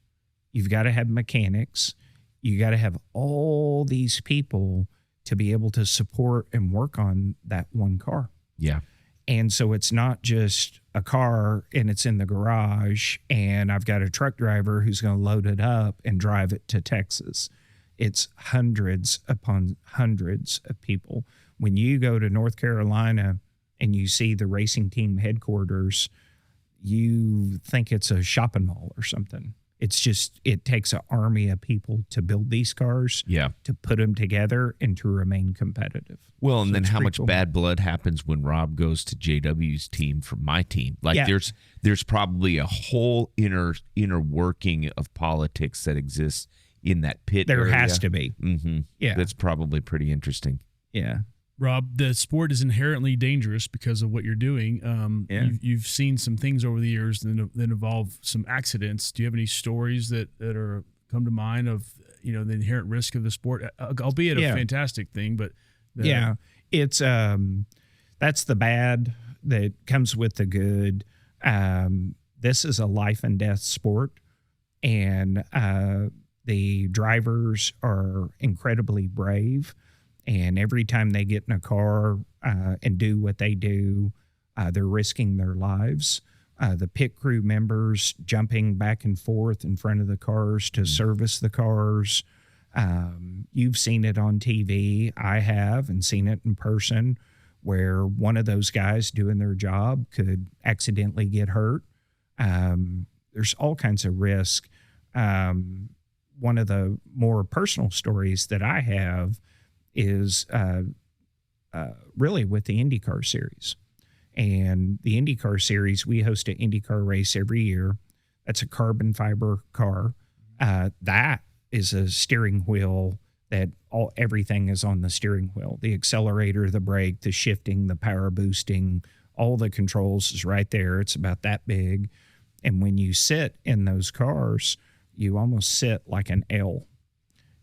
you've got to have mechanics, you got to have all these people to be able to support and work on that one car. Yeah. And so it's not just a car and it's in the garage and I've got a truck driver who's going to load it up and drive it to Texas. It's hundreds upon hundreds of people. When you go to North Carolina and you see the racing team headquarters, you think it's a shopping mall or something. It's just, it takes an army of people to build these cars, to put them together and to remain competitive. Well, and So then it's how pretty much cool. bad blood happens when Rob goes to JW's team from my team? Like Yeah. there's probably a whole inner working of politics that exists in that pit There area. has to be. Mm-hmm. Yeah. That's probably pretty interesting. Yeah. Rob, the sport is inherently dangerous because of what you're doing. You've seen some things over the years that involve some accidents. Do you have any stories that are come to mind of the inherent risk of the sport, albeit a fantastic thing? But it's that's the bad that comes with the good. This is a life and death sport, and the drivers are incredibly brave. And every time they get in a car and do what they do, they're risking their lives. The pit crew members jumping back and forth in front of the cars to service the cars. You've seen it on TV. I have, and seen it in person, where one of those guys doing their job could accidentally get hurt. There's all kinds of risk. One of the more personal stories that I have is really with the IndyCar series. And the IndyCar series, we host an IndyCar race every year. That's a carbon fiber car. That is a steering wheel that everything is on the steering wheel. The accelerator, the brake, the shifting, the power boosting, all the controls is right there. It's about that big. And when you sit in those cars, you almost sit like an L.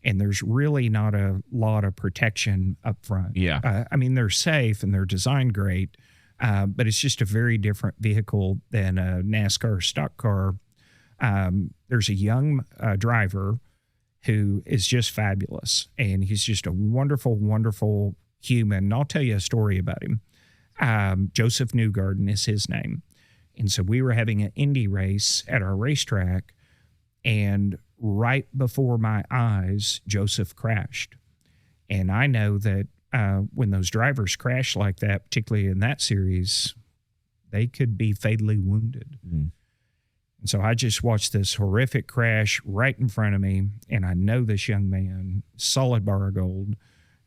And there's really not a lot of protection up front. Yeah. I mean, they're safe and they're designed great, but it's just a very different vehicle than a NASCAR stock car. There's a young driver who is just fabulous, and he's just a wonderful, wonderful human. And I'll tell you a story about him. Joseph Newgarden is his name. And so we were having an Indy race at our racetrack, and right before my eyes, Joseph crashed. And I know that when those drivers crash like that, particularly in that series, they could be fatally wounded. And so I just watched this horrific crash right in front of me, and I know this young man, solid bar of gold.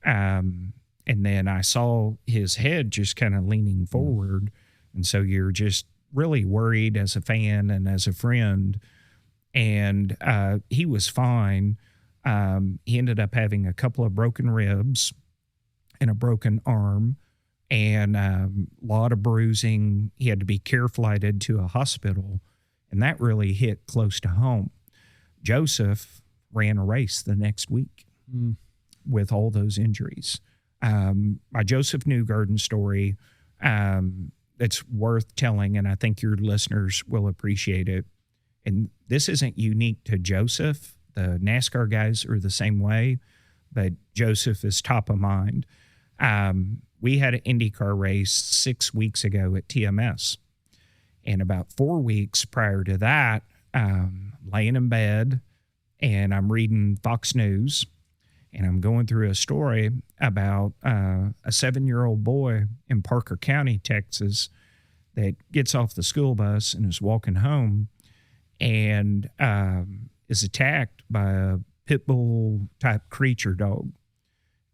And then I saw his head just kind of leaning forward. And so you're just really worried as a fan and as a friend. And he was fine. He ended up having a couple of broken ribs and a broken arm and a lot of bruising. He had to be care flighted to a hospital, and that really hit close to home. Joseph ran a race the next week with all those injuries. My Joseph Newgarden story, it's worth telling, and I think your listeners will appreciate it. And this isn't unique to Joseph. The NASCAR guys are the same way, but Joseph is top of mind. We had an IndyCar race 6 weeks ago at TMS. And about 4 weeks prior to that, laying in bed, and I'm reading Fox News, and I'm going through a story about a 7-year-old boy in Parker County, Texas, that gets off the school bus and is walking home and is attacked by a pit bull type creature dog.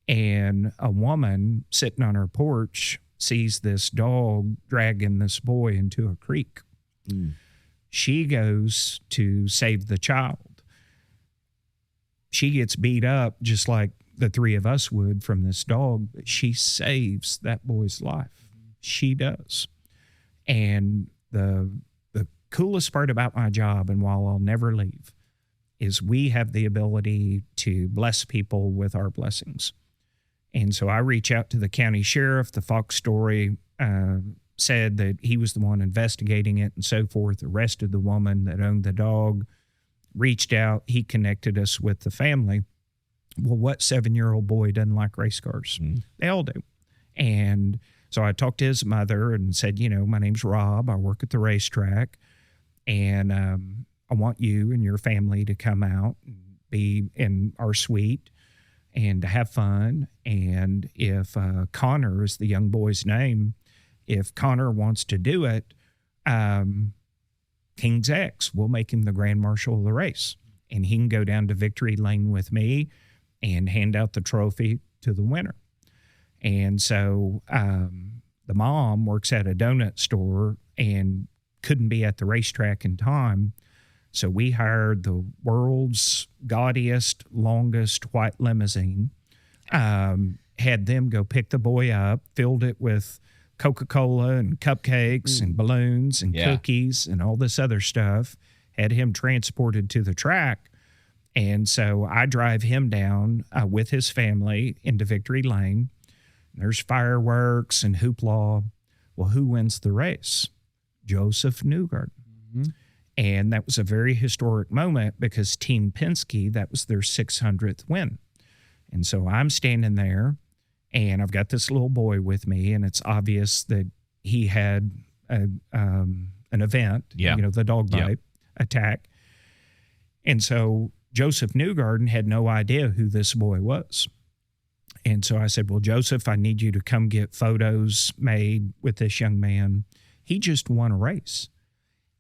And a woman sitting on her porch sees this dog dragging this boy into a creek. She goes to save the child. She gets beat up just like the three of us would from this dog, but she saves that boy's life. She does. And the coolest part about my job, and while I'll never leave, is we have the ability to bless people with our blessings. And so I reach out to the county sheriff. The Fox story said that he was the one investigating it and so forth, arrested the woman that owned the dog, reached out. He connected us with the family. Well, what 7-year-old boy doesn't like race cars? They all do. And so I talked to his mother and said, my name's Rob. I work at the racetrack. And I want you and your family to come out and be in our suite and to have fun. And if Connor is the young boy's name, if Connor wants to do it, King's X, we'll make him the grand marshal of the race. And he can go down to victory lane with me and hand out the trophy to the winner. And so the mom works at a donut store and couldn't be at the racetrack in time. So we hired the world's gaudiest, longest white limousine, had them go pick the boy up, filled it with Coca-Cola and cupcakes and balloons and cookies and all this other stuff, had him transported to the track. And so I drive him down with his family into Victory Lane. There's fireworks and hoopla. Well, who wins the race? Joseph Newgarden. And that was a very historic moment because Team Penske, that was their 600th win. And so I'm standing there and I've got this little boy with me, and it's obvious that he had an event, the dog bite attack. And so Joseph Newgarden had no idea who this boy was. And so I said, well, Joseph, I need you to come get photos made with this young man. He just won a race.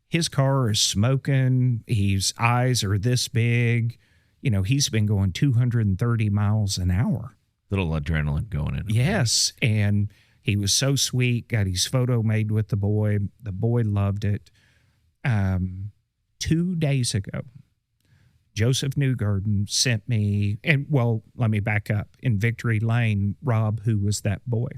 His car is smoking. His eyes are this big. He's been going 230 miles an hour. Little adrenaline going in. Yes. And he was so sweet, got his photo made with the boy. The boy loved it. 2 days ago, Joseph Newgarden sent me, let me back up. In Victory Lane, Rob, who was that boy.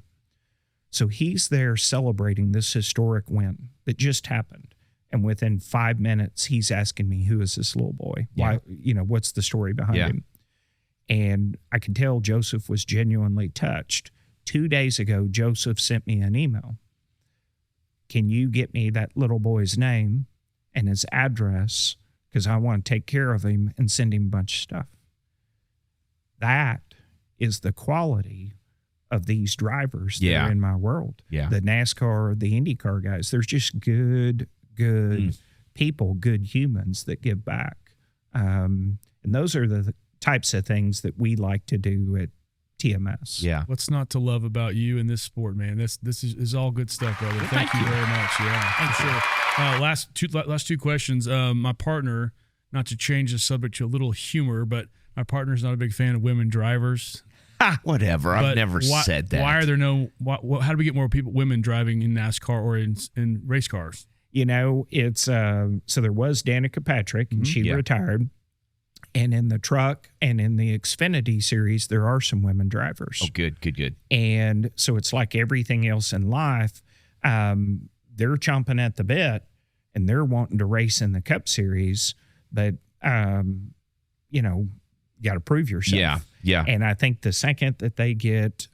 So he's there celebrating this historic win that just happened. And within 5 minutes, he's asking me, who is this little boy? Why, what's the story behind him? And I could tell Joseph was genuinely touched. 2 days ago, Joseph sent me an email. Can you get me that little boy's name and his address? Because I want to take care of him and send him a bunch of stuff. That is the quality of these drivers that are in my world. The NASCAR, the IndyCar guys, there's just good people, good humans that give back. And those are the types of things that we like to do at TMS. Yeah. What's not to love about you in this sport, man? This is all good stuff, brother. Well, thank you very much. Yeah, for sure. Last two questions. My partner, not to change the subject to a little humor, but my partner's not a big fan of women drivers. Whatever. I've never said that. Why are there no? How do we get more women driving in NASCAR or in race cars? It's so there was Danica Patrick, and she retired. And in the truck and in the Xfinity series, there are some women drivers. Oh, good. And so it's like everything else in life. They're chomping at the bit and they're wanting to race in the Cup Series, but you got to prove yourself. Yeah. And I think the second that they get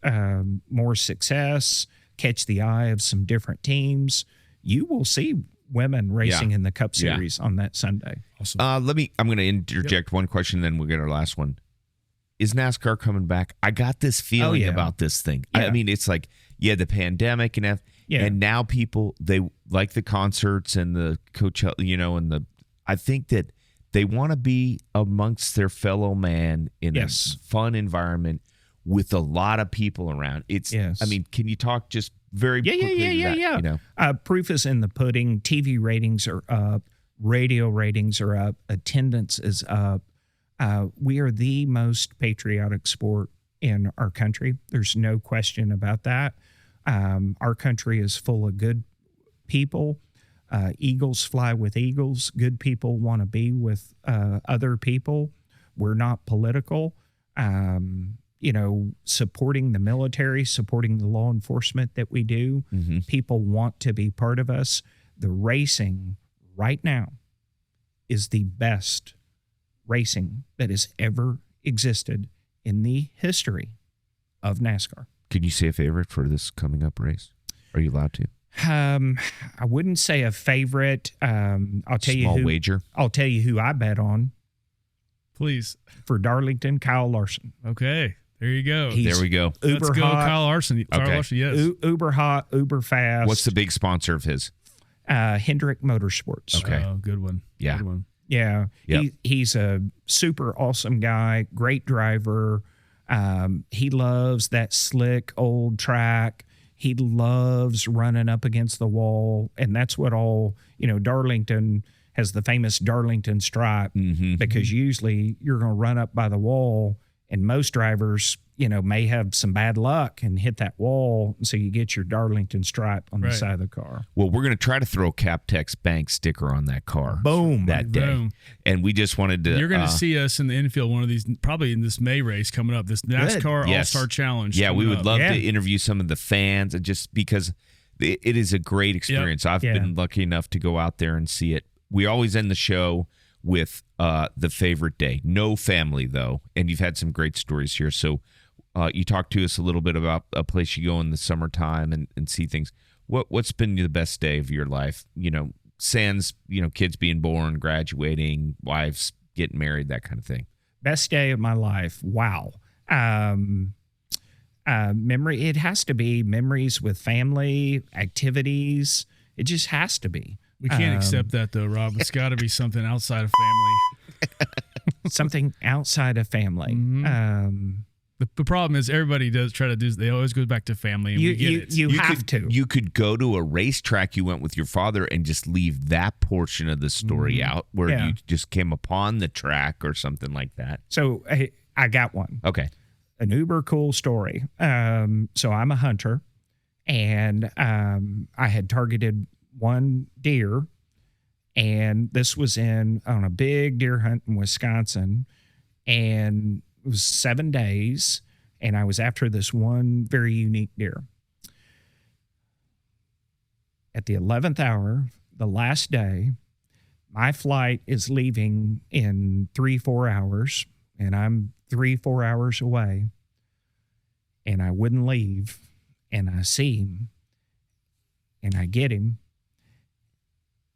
more success, catch the eye of some different teams, you will see women racing in the Cup Series on that Sunday. Awesome. I'm going to interject one question, then we'll get our last one. Is NASCAR coming back? I got this feeling about this thing. I mean, it's like, the pandemic and now people, they like the concerts and the Coachella, I think that they want to be amongst their fellow man in a fun environment with a lot of people around. I mean, can you talk just very quickly to that, you know. Proof is in the pudding. TV ratings are up. Radio ratings are up. Attendance is up. We are the most patriotic sport in our country. There's no question about that. Our country is full of good people. Eagles fly with eagles. Good people want to be with other people. We're not political. Supporting the military, supporting the law enforcement that we do. Mm-hmm. People want to be part of us. The racing right now is the best racing that has ever existed in the history of NASCAR. Can you say a favorite for this coming up race? Are you allowed to? I wouldn't say a favorite. I'll tell you who. Wager. I'll tell you who I bet on. Please. For Darlington, Kyle Larson. Okay. There you go. He's there we go. Let's go, hot. Kyle Larson. Okay. Larson, yes. Uber hot, uber fast. What's the big sponsor of his? Hendrick Motorsports. Okay. Oh, good one. Yeah. Good one. Yeah. Yep. He's a super awesome guy, great driver. He loves that slick old track. He loves running up against the wall. And that's what Darlington has the famous Darlington stripe, because usually you're going to run up by the wall, and most drivers, may have some bad luck and hit that wall. So you get your Darlington stripe on the side of the car. Well, we're going to try to throw Captex Bank sticker on that car. Boom. That day. Boom. And we just wanted to. You're going to see us in the infield one of these, probably in this May race coming up, this NASCAR Yes. All-Star Challenge. Yeah, we would up. love to interview some of the fans, just because it is a great experience. I've been lucky enough to go out there and see it. We always end the show with the favorite day. No family, though. And you've had some great stories here. So you talked to us a little bit about a place you go in the summertime and see things. What's been the best day of your life? Sans, kids being born, graduating, wives getting married, that kind of thing. Best day of my life. Wow. Memory. It has to be memories with family, activities. It just has to be. We can't accept that, though, Rob. It's got to be something outside of family. Something outside of family. Mm-hmm. The problem is everybody does try to do. They always go back to family. And we get it. You have to. You could go to a racetrack you went with your father and just leave that portion of the story out, where you just came upon the track or something like that. So I got one. Okay. An uber cool story. So I'm a hunter, and I had targeted one deer, and this was on a big deer hunt in Wisconsin, and it was 7 days, and I was after this one very unique deer. At the 11th hour, the last day, my flight is leaving in 3-4 hours, and I'm 3-4 hours away, and I wouldn't leave, and I see him, and I get him,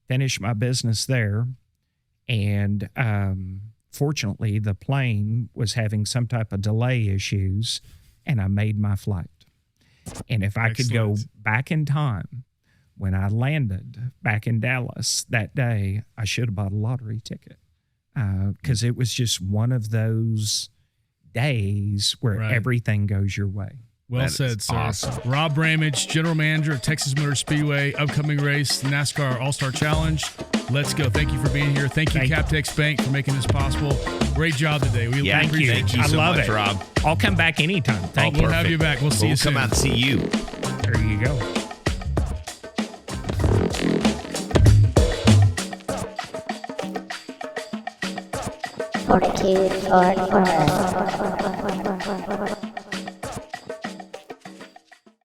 finish my business there, and fortunately, the plane was having some type of delay issues, and I made my flight. And if I could go back in time, when I landed back in Dallas that day, I should have bought a lottery ticket, because it was just one of those days where everything goes your way. Well said, sir. Awesome. Rob Ramage, General Manager of Texas Motor Speedway, upcoming race, the NASCAR All-Star Challenge. Let's go. Thank you for being here. Thank you, Captex Bank, for making this possible. Great job today. We appreciate Thank you I so love much, it. Rob. I'll come back anytime. Thank you. We'll have you back. We'll see you soon. We'll come out and see you. There you go. FORTitude FW.